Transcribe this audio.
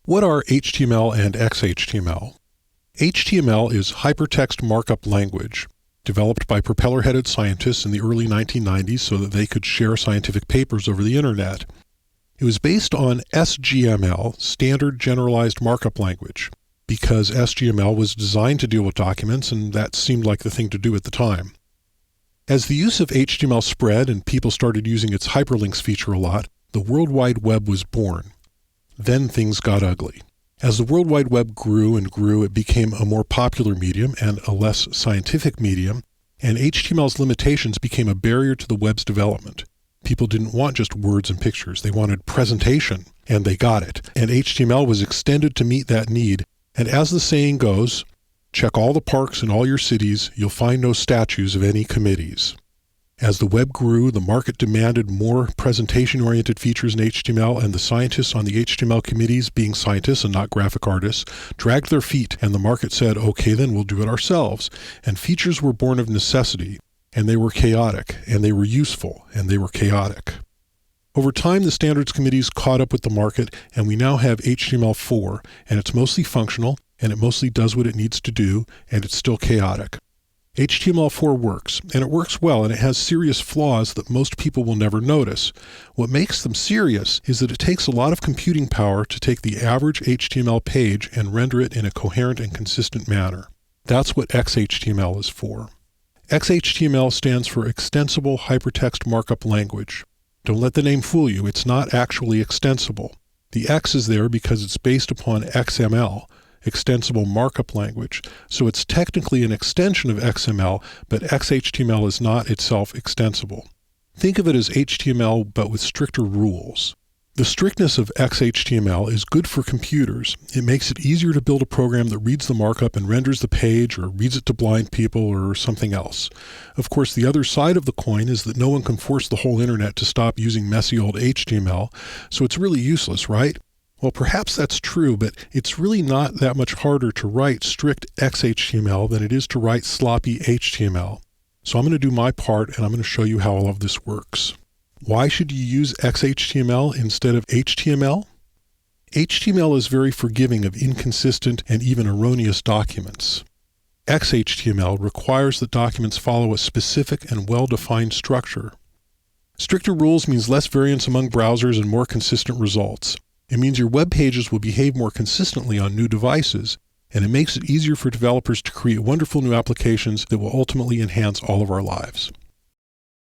What are HTML and XHTML? HTML is hypertext markup language, developed by propeller-headed scientists in the early 1990s so that they could share scientific papers over the internet. It was based on SGML, Standard Generalized Markup Language, because SGML was designed to deal with documents, and that seemed like the thing to do at the time. As the use of HTML spread and people started using its hyperlinks feature a lot, the World Wide Web was born. Then things got ugly. As the World Wide Web grew and grew, it became a more popular medium and a less scientific medium, and HTML's limitations became a barrier to the web's development. People didn't want just words and pictures. They wanted presentation, and they got it. And HTML was extended to meet that need. And as the saying goes, check all the parks in all your cities, you'll find no statues of any committees. As the web grew, the market demanded more presentation-oriented features in HTML, and the scientists on the HTML committees, being scientists and not graphic artists, dragged their feet, and the market said, okay, then we'll do it ourselves. And features were born of necessity, and they were chaotic, and they were useful, and they were chaotic. Over time, the standards committees caught up with the market, and we now have HTML4, and it's mostly functional, and it mostly does what it needs to do, and it's still chaotic. HTML4 works, and it works well, and it has serious flaws that most people will never notice. What makes them serious is that it takes a lot of computing power to take the average HTML page and render it in a coherent and consistent manner. That's what XHTML is for. XHTML stands for Extensible Hypertext Markup Language. Don't let the name fool you, it's not actually extensible. The X is there because it's based upon XML, Extensible Markup Language, so it's technically an extension of XML, but XHTML is not itself extensible. Think of it as HTML but with stricter rules. The strictness of XHTML is good for computers. It makes it easier to build a program that reads the markup and renders the page, or reads it to blind people, or something else. Of course, the other side of the coin is that no one can force the whole internet to stop using messy old HTML, so it's really useless, right? Well, perhaps that's true, but it's really not that much harder to write strict XHTML than it is to write sloppy HTML. So I'm going to do my part, and I'm going to show you how all of this works. Why should you use XHTML instead of HTML? HTML is very forgiving of inconsistent and even erroneous documents. XHTML requires that documents follow a specific and well-defined structure. Stricter rules means less variance among browsers and more consistent results. It means your web pages will behave more consistently on new devices, and it makes it easier for developers to create wonderful new applications that will ultimately enhance all of our lives.